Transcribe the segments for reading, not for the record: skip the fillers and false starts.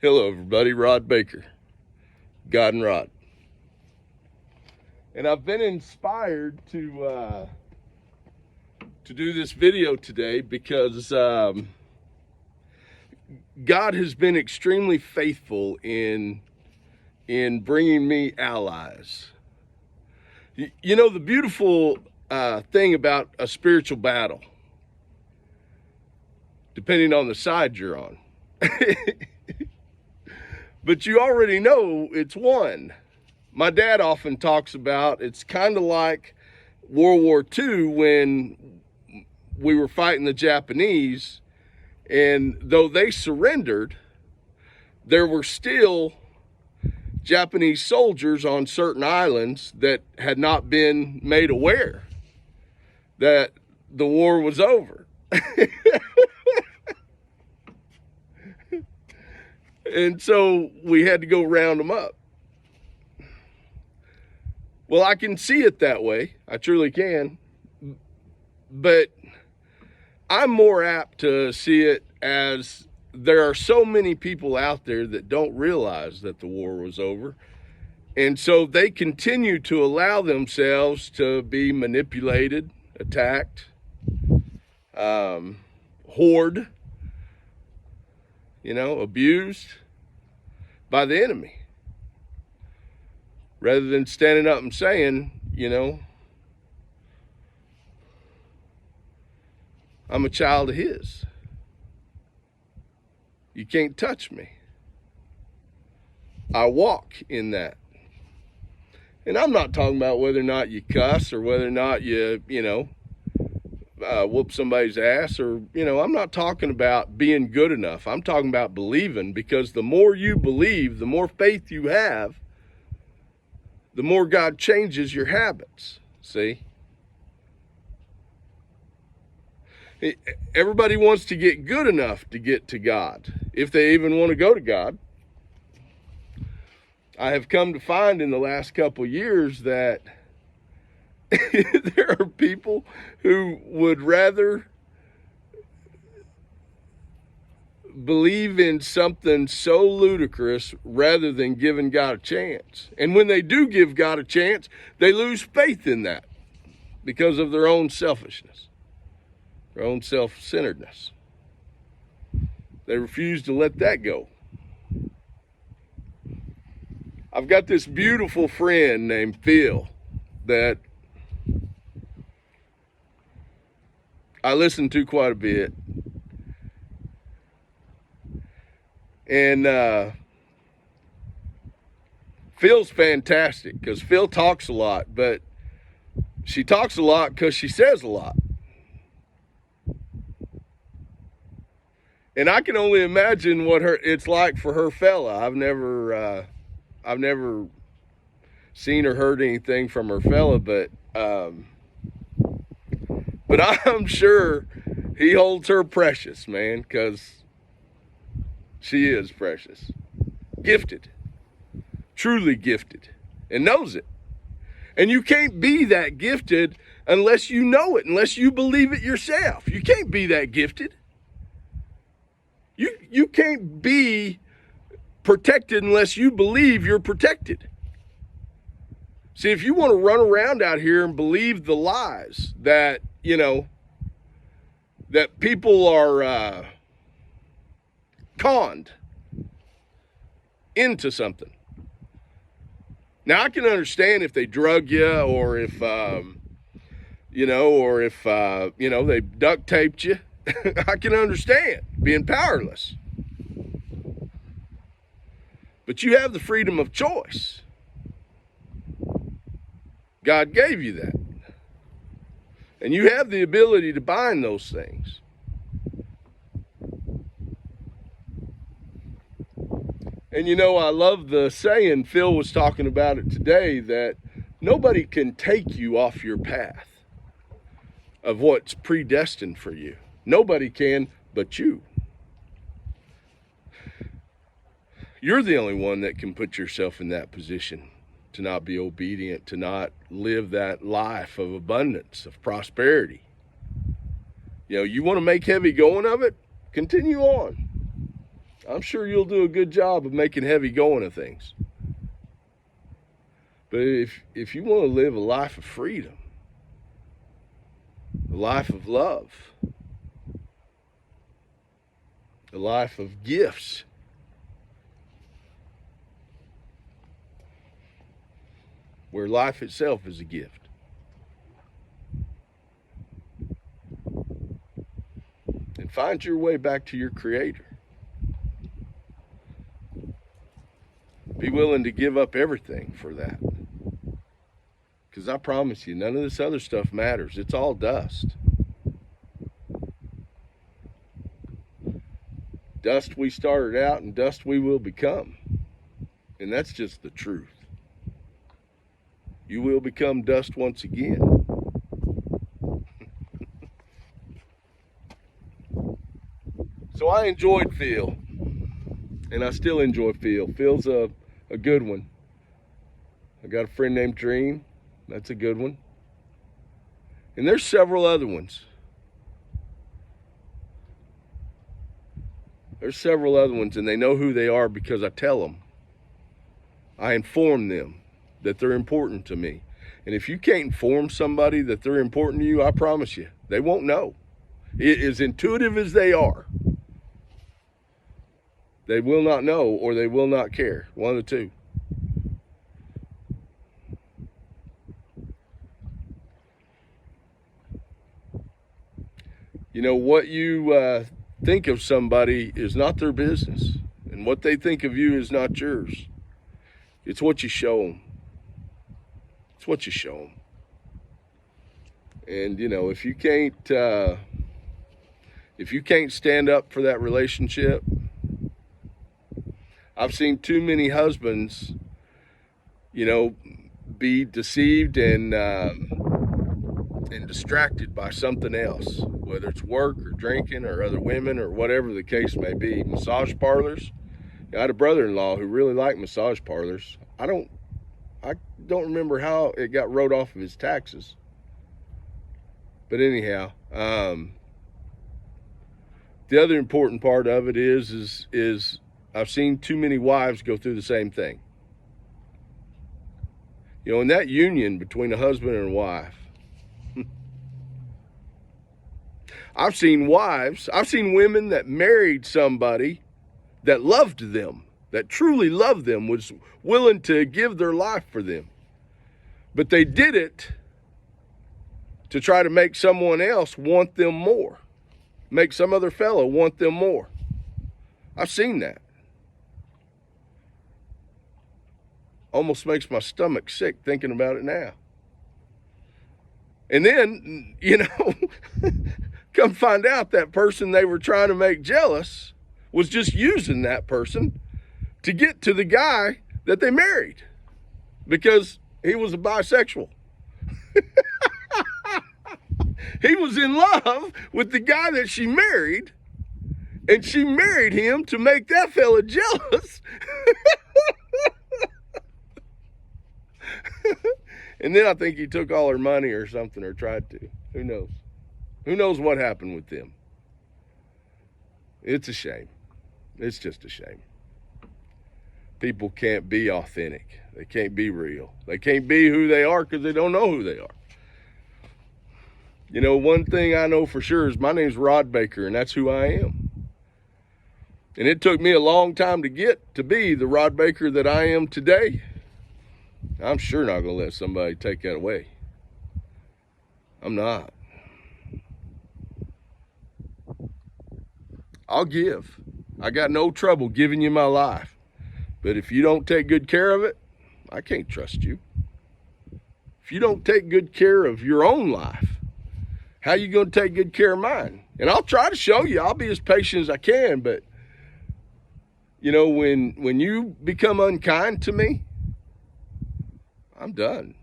Hello, everybody. Rod Baker, God and Rod. And I've been inspired to do this video today because God has been extremely faithful in bringing me allies. You know, the beautiful thing about a spiritual battle, depending on the side you're on, but you already know it's won. My dad often talks about it's kind of like World War II when we were fighting the Japanese, and though they surrendered, there were still Japanese soldiers on certain islands that had not been made aware that the war was over. And so we had to go round them up. Well, I can see it that way. I truly can. But I'm more apt to see it as there are so many people out there that don't realize that the war was over. And so they continue to allow themselves to be manipulated, attacked, hoard, abused by the enemy. Rather than standing up and saying, I'm a child of his. You can't touch me. I walk in that. And I'm not talking about whether or not you cuss or whether or not you whoop somebody's ass or, I'm not talking about being good enough. I'm talking about believing, because the more you believe, the more faith you have, the more God changes your habits. See? Everybody wants to get good enough to get to God, if they even want to go to God. I have come to find in the last couple years that there are people who would rather believe in something so ludicrous rather than giving God a chance. And when they do give God a chance, they lose faith in that because of their own selfishness, their own self-centeredness. They refuse to let that go. I've got this beautiful friend named Phil that I listen to quite a bit. And Phil's fantastic because Phil talks a lot, but she talks a lot because she says a lot. And I can only imagine what it's like for her fella. I've never seen or heard anything from her fella, but I'm sure he holds her precious, man, because she is precious, gifted, truly gifted, and knows it. And you can't be that gifted unless you know it, unless you believe it yourself. You can't be that gifted. You can't be protected unless you believe you're protected. See, if you want to run around out here and believe the lies that, that people are conned into something. Now, I can understand if they drug you or if, they duct taped you. I can understand being powerless. But you have the freedom of choice. God gave you that. And you have the ability to bind those things. And I love the saying, Phil was talking about it today, that nobody can take you off your path of what's predestined for you. Nobody can but you. You're the only one that can put yourself in that position to not be obedient, to not live that life of abundance, of prosperity. You want to make heavy going of it? Continue on. I'm sure you'll do a good job of making heavy going of things. But if you want to live a life of freedom, a life of love, a life of gifts, where life itself is a gift, and find your way back to your Creator. Be willing to give up everything for that. Because I promise you, none of this other stuff matters. It's all dust. Dust we started out, and dust we will become. And that's just the truth. You will become dust once again. So I enjoyed Phil. And I still enjoy Phil. Phil's a good one. I got a friend named Dream. That's a good one. And there's several other ones. There's several other ones, and they know who they are because I tell them. I inform them that they're important to me. And if you can't inform somebody that they're important to you, I promise you, they won't know. As intuitive as they are, they will not know, or they will not care. One of the two. You know, what you think of somebody is not their business. And what they think of you is not yours. It's what you show them. It's what you show them. And, you know, if you can't stand up for that relationship, I've seen too many husbands, you know, be deceived and distracted by something else, whether it's work or drinking or other women or whatever the case may be. Massage parlors. I had a brother-in-law who really liked massage parlors. I don't remember how it got wrote off of his taxes. But anyhow, the other important part of it is I've seen too many wives go through the same thing. You know, in that union between a husband and a wife, I've seen women that married somebody that loved them, that truly loved them, was willing to give their life for them. But they did it to try to make someone else want them more, make some other fellow want them more. I've seen that. Almost makes my stomach sick thinking about it now. And then, you know, come find out that person they were trying to make jealous was just using that person to get to the guy that they married because he was a bisexual. He was in love with the guy that she married, and she married him to make that fella jealous. And then I think he took all her money or something, or tried to. Who knows? Who knows what happened with them? It's a shame. It's just a shame. People can't be authentic. They can't be real. They can't be who they are because they don't know who they are. You know, one thing I know for sure is my name's Rod Baker, and that's who I am. And it took me a long time to get to be the Rod Baker that I am today. I'm sure not going to let somebody take that away. I'm not. I'll give. I got no trouble giving you my life. But if you don't take good care of it, I can't trust you. If you don't take good care of your own life, how are you going to take good care of mine? And I'll try to show you. I'll be as patient as I can. But, you know, when you become unkind to me, I'm done.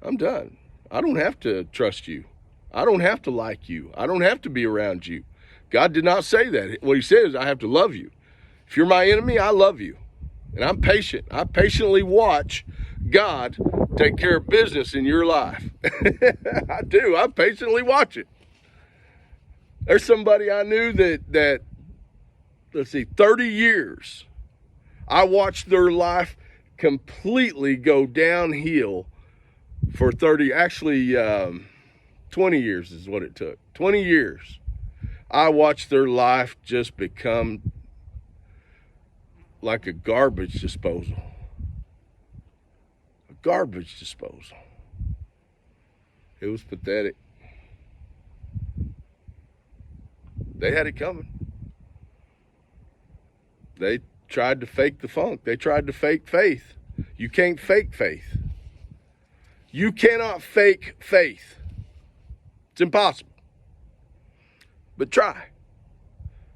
I'm done. I don't have to trust you. I don't have to like you. I don't have to be around you. God did not say that. What he says, I have to love you. If you're my enemy, I love you. And I'm patient. I patiently watch God take care of business in your life. I do. I patiently watch it. There's somebody I knew that let's see, 30 years. I watched their life completely go downhill for 20 years is what it took. 20 years. I watched their life just become like a garbage disposal. A garbage disposal. It was pathetic. They had it coming. They tried to fake the funk. They tried to fake faith. You can't fake faith. You cannot fake faith. It's impossible. But try.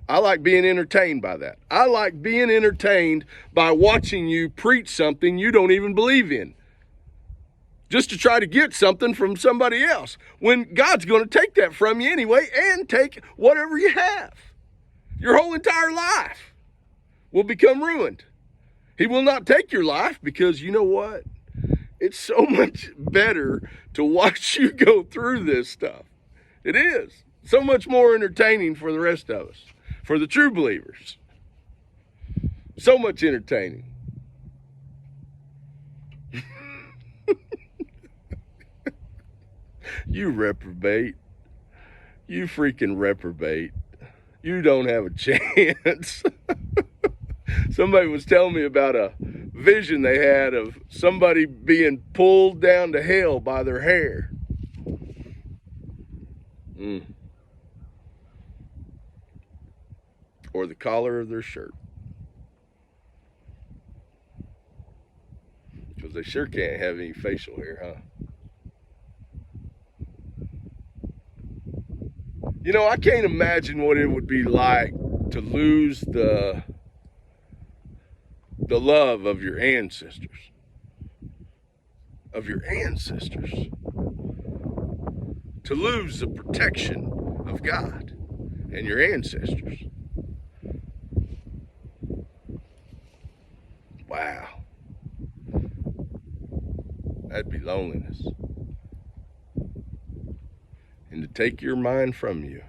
I like being entertained by that. I like being entertained by watching you preach something you don't even believe in, just to try to get something from somebody else, when God's going to take that from you anyway and take whatever you have. Your whole entire life will become ruined. He will not take your life, because you know what? It's so much better to watch you go through this stuff. It is so much more entertaining for the rest of us, for the true believers. So much entertaining. You reprobate. You freaking reprobate. You don't have a chance. Somebody was telling me about a vision they had of somebody being pulled down to hell by their hair. Or the collar of their shirt. Because they sure can't have any facial hair, huh? You know, I can't imagine what it would be like to lose the love of your ancestors. Of your ancestors. To lose the protection of God and your ancestors. Wow. That'd be loneliness. And to take your mind from you.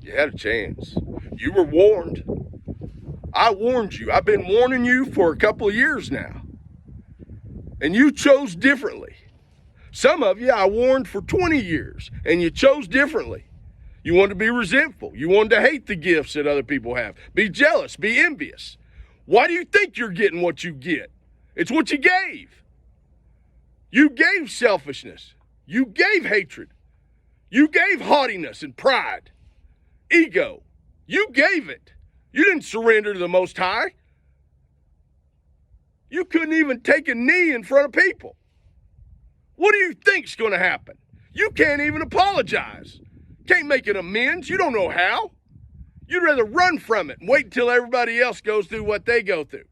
You had a chance. You were warned. I warned you. I've been warning you for a couple of years now. And you chose differently. Some of you I warned for 20 years, and you chose differently. You wanted to be resentful. You wanted to hate the gifts that other people have. Be jealous. Be envious. Why do you think you're getting what you get? It's what you gave. You gave selfishness. You gave hatred. You gave haughtiness and pride. Ego. You gave it. You didn't surrender to the Most High. You couldn't even take a knee in front of people. What do you think's going to happen? You can't even apologize. Can't make an amends. You don't know how. You'd rather run from it and wait until everybody else goes through what they go through.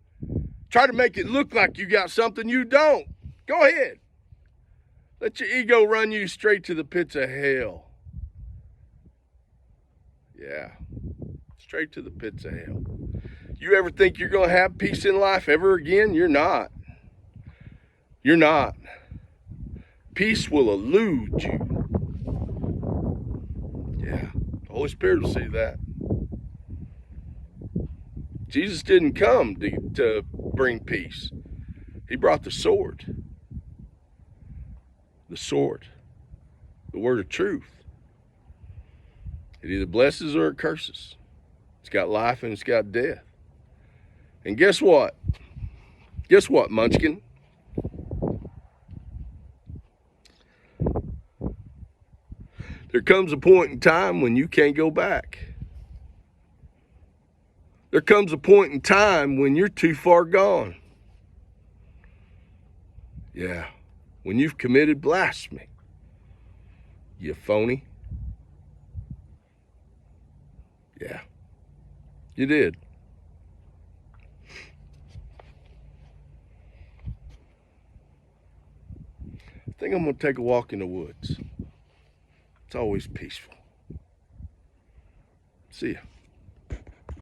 Try to make it look like you got something you don't. Go ahead. Let your ego run you straight to the pits of hell. Yeah. Straight to the pits of hell. You ever think you're going to have peace in life ever again? You're not. You're not. Peace will elude you. Yeah. The Holy Spirit will see that. Jesus didn't come to bring peace. He brought the sword. The sword. The word of truth. It either blesses or it curses. It's got life and it's got death. And guess what? Guess what, Munchkin? There comes a point in time when you can't go back. There comes a point in time when you're too far gone. Yeah, when you've committed blasphemy. You phony. Yeah, you did. I think I'm going to take a walk in the woods. It's always peaceful. See ya.